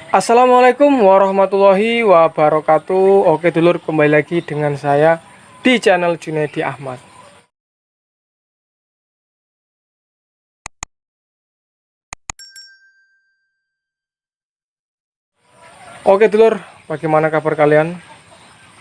Assalamualaikum warahmatullahi wabarakatuh. Oke dulur, kembali lagi dengan saya di channel Junaidi Ahmad. Oke dulur, bagaimana kabar kalian?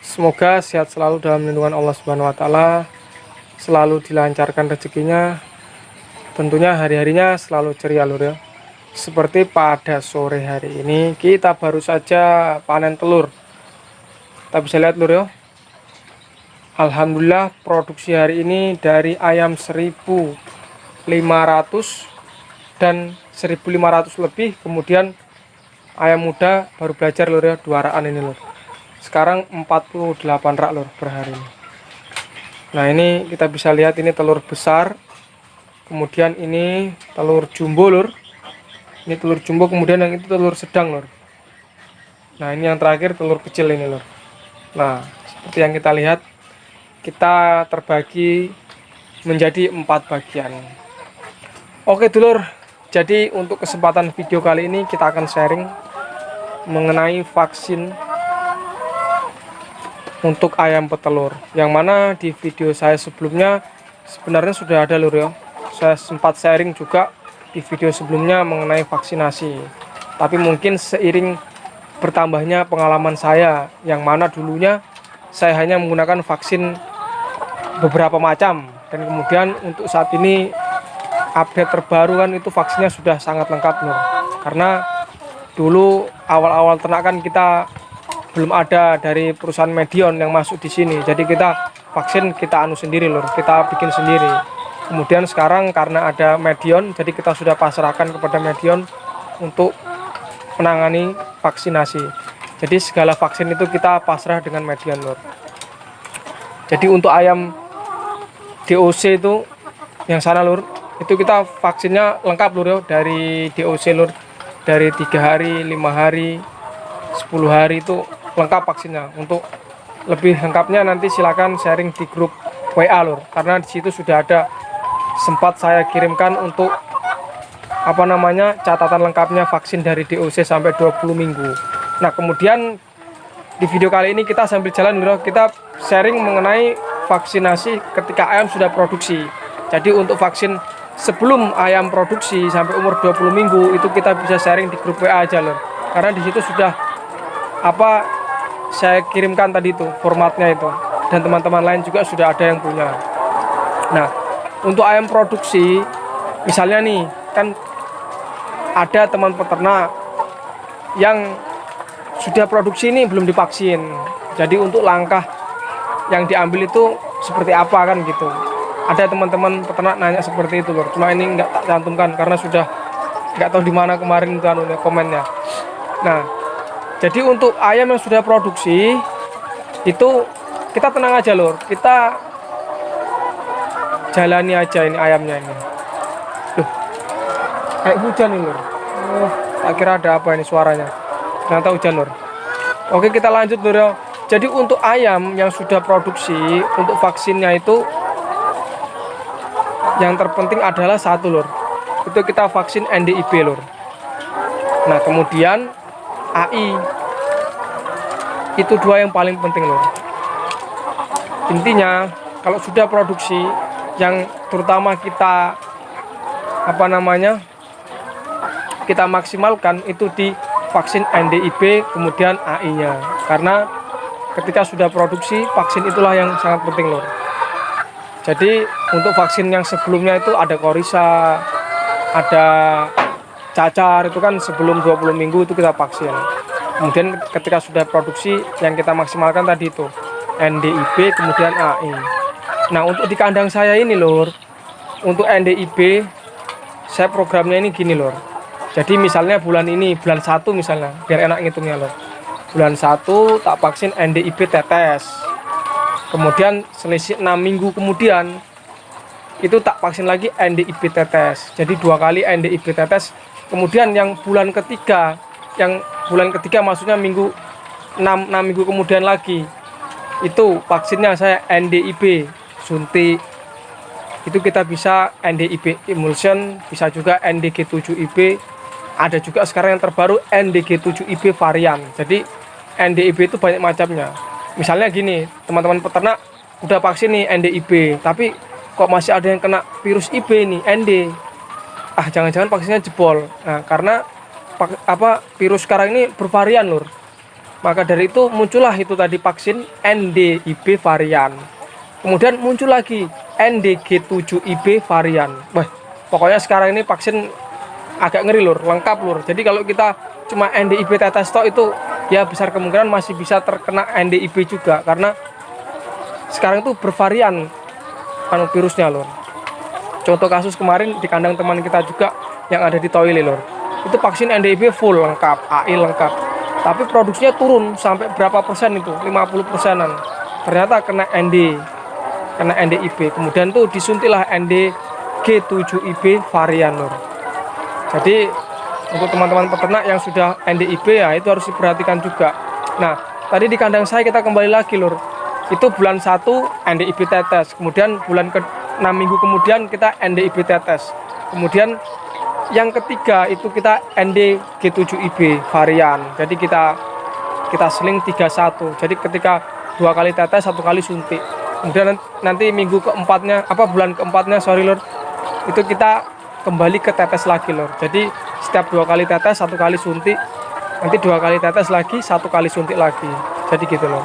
Semoga sehat selalu dalam lindungan Allah Subhanahu wa taala, selalu dilancarkan rezekinya, tentunya hari-harinya selalu ceria lur ya. Seperti pada sore hari ini kita baru saja panen telur. Kita bisa lihat lur ya. Alhamdulillah produksi hari ini dari ayam 1.500 dan 1.500 lebih, kemudian ayam muda baru belajar lur ya, 2 rakan ini lur. Sekarang 48 rak lur per hari ini. Nah ini kita bisa lihat ini telur besar, kemudian ini telur jumbo lur. Ini telur jumbo, kemudian yang itu telur sedang lur. Nah ini yang terakhir telur kecil ini lur. Nah seperti yang kita lihat, kita terbagi menjadi 4 bagian. Oke dulur, jadi untuk kesempatan video kali ini kita akan sharing mengenai vaksin untuk ayam petelur, yang mana di video saya sebelumnya sebenarnya sudah ada lur ya. Saya sempat sharing juga di video sebelumnya mengenai vaksinasi, tapi mungkin seiring bertambahnya pengalaman saya, yang mana dulunya saya hanya menggunakan vaksin beberapa macam, dan kemudian untuk saat ini update terbaru kan itu vaksinnya sudah sangat lengkap lur. Karena dulu awal-awal ternak kan kita belum ada dari perusahaan Medion yang masuk di sini, jadi kita vaksin kita anu sendiri lur, kita bikin sendiri. Kemudian sekarang karena ada Medion, jadi kita sudah pasrahkan kepada Medion untuk menangani vaksinasi. Jadi segala vaksin itu kita pasrah dengan Medion lur. Jadi untuk ayam DOC itu yang sana lur, itu kita vaksinnya lengkap lur ya, dari DOC lur, dari 3 hari, 5 hari, 10 hari itu lengkap vaksinnya. Untuk lebih lengkapnya nanti silakan sharing di grup WA lur, karena di situ sudah ada, sempat saya kirimkan untuk catatan lengkapnya vaksin dari DOC sampai 20 minggu. Nah kemudian di video kali ini kita sambil jalan lur, kita sharing mengenai vaksinasi ketika ayam sudah produksi. Jadi untuk vaksin sebelum ayam produksi sampai umur 20 minggu itu kita bisa sharing di grup WA aja lur, karena di situ sudah saya kirimkan tadi itu formatnya itu, dan teman-teman lain juga sudah ada yang punya. Nah untuk ayam produksi, misalnya nih kan ada teman peternak yang sudah produksi ini belum divaksin, jadi untuk langkah yang diambil itu seperti apa kan gitu. Ada teman-teman peternak nanya seperti itu lur, cuma ini nggak tak cantumkan karena sudah nggak tahu di mana kemarin itu komennya. Nah jadi untuk ayam yang sudah produksi itu kita tenang aja lur, kita jalani aja ini ayamnya ini. Duh, kayak hujan nih lur. Tak kira ada apa ini suaranya, ternyata hujan lur. Oke kita lanjut lur ya. Jadi untuk ayam yang sudah produksi, untuk vaksinnya itu yang terpenting adalah satu lur, itu kita vaksin NDIB lur. Nah kemudian AI, itu 2 yang paling penting lur. Intinya kalau sudah produksi, yang terutama kita kita maksimalkan itu di vaksin NDIB kemudian AI nya, karena ketika sudah produksi vaksin itulah yang sangat penting lur. Jadi untuk vaksin yang sebelumnya itu ada korisa, ada cacar, itu kan sebelum 20 minggu itu kita vaksin. Kemudian ketika sudah produksi yang kita maksimalkan tadi itu NDIB kemudian AI. Nah untuk di kandang saya ini lur, untuk NDIB saya programnya ini gini lur. Jadi misalnya bulan ini, bulan 1 misalnya, biar enak ngitungnya lur. Bulan 1 tak vaksin NDIB tetes, kemudian selisih 6 minggu kemudian itu tak vaksin lagi NDIB tetes. Jadi 2 kali NDIB tetes. Kemudian yang bulan ketiga maksudnya 6 minggu kemudian lagi, itu vaksinnya saya NDIB suntik. Itu kita bisa NDIB emulsion, bisa juga NDG7IB, Ada juga sekarang yang terbaru NDG7IB varian. Jadi NDIB itu banyak macamnya. Misalnya gini, teman-teman peternak udah vaksin nih NDIB, tapi kok masih ada yang kena virus IB nih, ND. Jangan-jangan vaksinnya jebol. Nah, karena virus sekarang ini bervarian, Lur. Maka dari itu muncullah itu tadi vaksin NDIB varian. Kemudian muncul lagi NDG7IB varian. Wah, pokoknya sekarang ini vaksin agak ngeri, Lur, lengkap, Lur. Jadi kalau kita cuma NDIB tetes tok itu ya besar kemungkinan masih bisa terkena NDIB juga, karena sekarang itu bervarian virusnya, Lur. Contoh kasus kemarin di kandang teman kita juga yang ada di Toile, Lur. Itu vaksin NDIB full lengkap, AI lengkap. Tapi produksinya turun sampai berapa persen itu? 50%-an. Ternyata kena NDIB. Kemudian tuh disuntiklah NDG7IB varian, Lur. Jadi untuk teman-teman peternak yang sudah NDIB ya itu harus diperhatikan juga. Nah, tadi di kandang saya kita kembali lagi, Lur. Itu bulan 1 NDIB tetes, kemudian bulan ke-6 minggu kemudian kita NDIB tetes. Kemudian yang ketiga itu kita NDG7IB varian. Jadi kita seling 31. Jadi ketika 2 kali tetes, 1 kali suntik. Kemudian nanti minggu keempatnya, bulan keempatnya, Lur, itu kita kembali ke tetes lagi, Lur. Jadi setiap 2 kali tetes, 1 kali suntik, nanti 2 kali tetes lagi, 1 kali suntik lagi. Jadi gitu, Lur.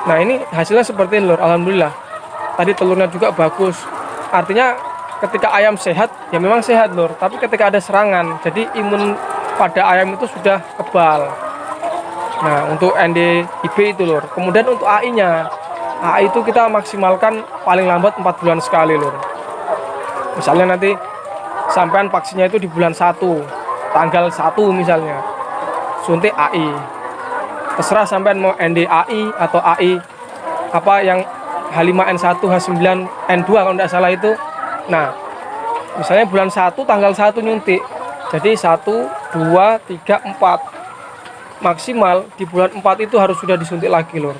Nah, ini hasilnya seperti ini, Lur. Alhamdulillah. Tadi telurnya juga bagus. Artinya ketika ayam sehat, ya memang sehat, Lur. Tapi ketika ada serangan, jadi imun pada ayam itu sudah kebal. Nah, untuk NDIB itu, Lur. Kemudian untuk AI-nya, AI itu kita maksimalkan paling lambat 4 bulan sekali, Lur. Misalnya nanti sampean vaksinnya itu di bulan 1, tanggal 1 misalnya, suntik AI. Terserah sampean mau NDAI atau AI yang H5N1, H9N2 kalau tidak salah itu. Nah, misalnya bulan 1 tanggal 1 nyuntik. Jadi 1, 2, 3, 4. Maksimal di bulan 4 itu harus sudah disuntik lagi, Lur.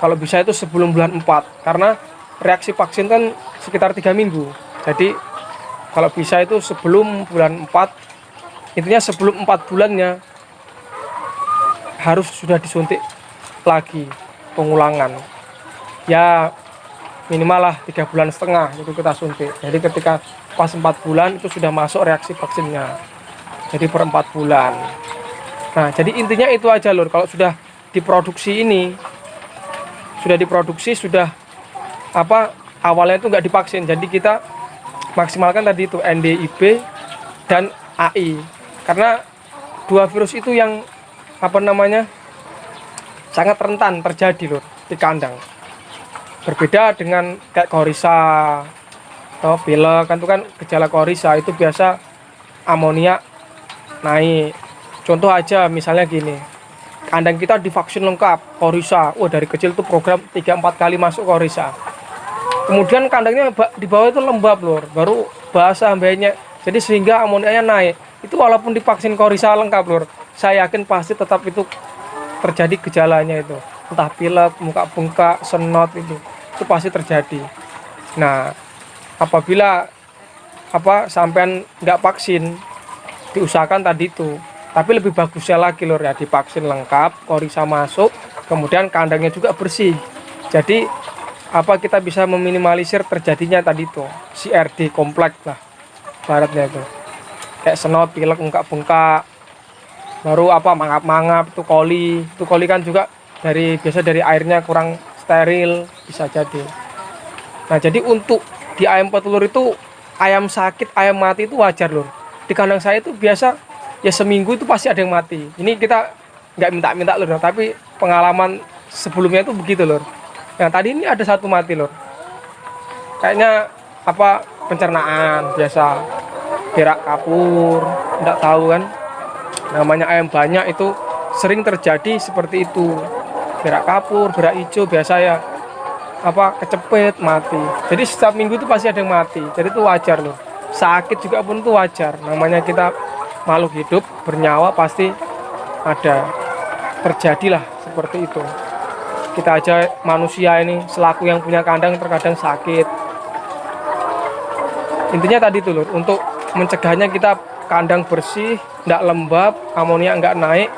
Kalau bisa itu sebelum bulan 4, karena reaksi vaksin kan sekitar 3 minggu. Jadi kalau bisa itu sebelum bulan 4, intinya sebelum 4 bulannya harus sudah disuntik lagi, pengulangan. Ya minimal lah 3,5 bulan itu kita suntik. Jadi ketika pas 4 bulan itu sudah masuk reaksi vaksinnya. Jadi per 4 bulan. Nah, jadi intinya itu aja, Lur. Kalau sudah diproduksi ini, sudah awalnya itu nggak divaksin. Jadi kita maksimalkan tadi itu NDIB dan AI. Karena 2 virus itu yang sangat rentan terjadi, Lur, di kandang. Berbeda dengan kayak korisa atau pilek, kan itu kan gejala korisa itu biasa amonia naik. Contoh aja misalnya gini, kandang kita divaksin lengkap korisa, dari kecil tuh program 3-4 kali masuk korisa. Kemudian kandangnya di bawah itu lembab, Lur, baru basah banyak, jadi sehingga amonianya naik. Itu walaupun divaksin korisa lengkap, Lur, saya yakin pasti tetap itu terjadi gejalanya itu, entah pilek, muka bengkak, senot, itu pasti terjadi. Nah, apabila sampean nggak vaksin, diusahakan tadi itu. Tapi lebih bagusnya lagi, Lur, ya divaksin lengkap, korisa masuk, kemudian kandangnya juga bersih. Jadi kita bisa meminimalisir terjadinya tadi itu CRD kompleks lah baratnya itu, kayak senot, pilek, muka bengkak, baru mangap-mangap, itu koli kan juga biasa dari airnya kurang steril, bisa jadi. Nah, jadi untuk di ayam petelur itu ayam sakit, ayam mati itu wajar, Lur. Di kandang saya itu biasa ya seminggu itu pasti ada yang mati. Ini kita nggak minta-minta, Lur, tapi pengalaman sebelumnya itu begitu, Lur. Yang tadi ini ada 1 mati, Lur. Kayaknya pencernaan biasa, berak kapur, nggak tahu kan. Namanya ayam banyak itu sering terjadi seperti itu. Berak kapur, berak hijau biasa ya kecepet mati. Jadi setiap minggu itu pasti ada yang mati. Jadi itu wajar, Lur. Sakit juga pun itu wajar. Namanya kita makhluk hidup bernyawa, pasti ada, terjadilah seperti itu. Kita aja manusia ini selaku yang punya kandang terkadang sakit. Intinya tadi itu, Lur, untuk mencegahnya kita kandang bersih, nggak lembab, amonia nggak naik,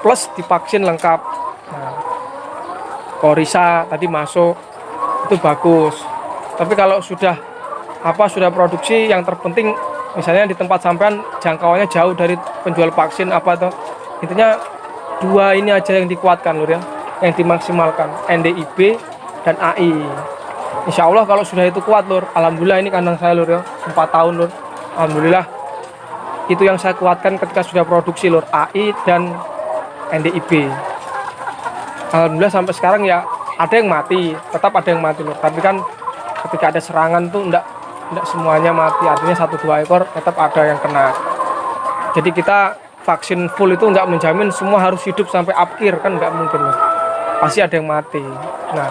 plus divaksin lengkap. Nah, korisa tadi masuk, itu bagus. Tapi kalau sudah produksi, yang terpenting misalnya di tempat sampean jangkauannya jauh dari penjual vaksin intinya 2 ini aja yang dikuatkan lur ya, yang dimaksimalkan, NDIB dan AI. Insya Allah kalau sudah itu kuat lur, alhamdulillah ini kandang saya lur ya, 4 tahun lur, alhamdulillah itu yang saya kuatkan ketika sudah produksi lur, AI dan NDIB. Alhamdulillah sampai sekarang ya ada yang mati, tetap ada yang mati lur, tapi kan ketika ada serangan tuh enggak semuanya mati, artinya 1-2 ekor tetap ada yang kena. Jadi kita vaksin full itu enggak menjamin semua harus hidup sampai akhir, kan enggak mungkin lur, pasti ada yang mati. Nah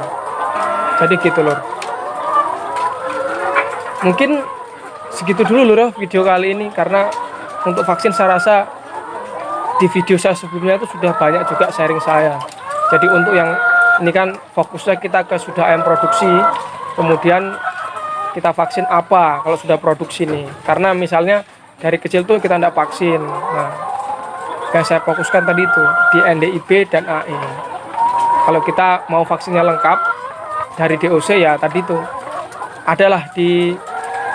jadi gitu lur, mungkin segitu dulu lur video kali ini, karena untuk vaksin saya rasa di video saya sebelumnya itu sudah banyak juga sharing saya. Jadi untuk yang ini kan fokusnya kita ke sudah ayam produksi, kemudian kita vaksin apa kalau sudah produksi nih, karena misalnya dari kecil tuh kita tidak vaksin. Nah yang saya fokuskan tadi itu di NDIB dan AI. Kalau kita mau vaksinnya lengkap dari DOC ya tadi itu adalah di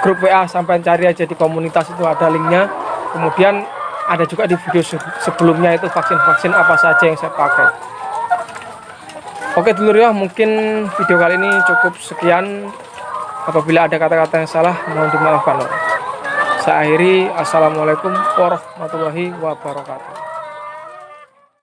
grup WA, sampai cari aja di komunitas itu ada linknya. Kemudian ada juga di video sebelumnya itu vaksin apa saja yang saya pakai. Oke dulur ya, mungkin video kali ini cukup sekian. Apabila ada kata-kata yang salah mohon dimaafkan. Saya akhiri, assalamualaikum warahmatullahi wabarakatuh.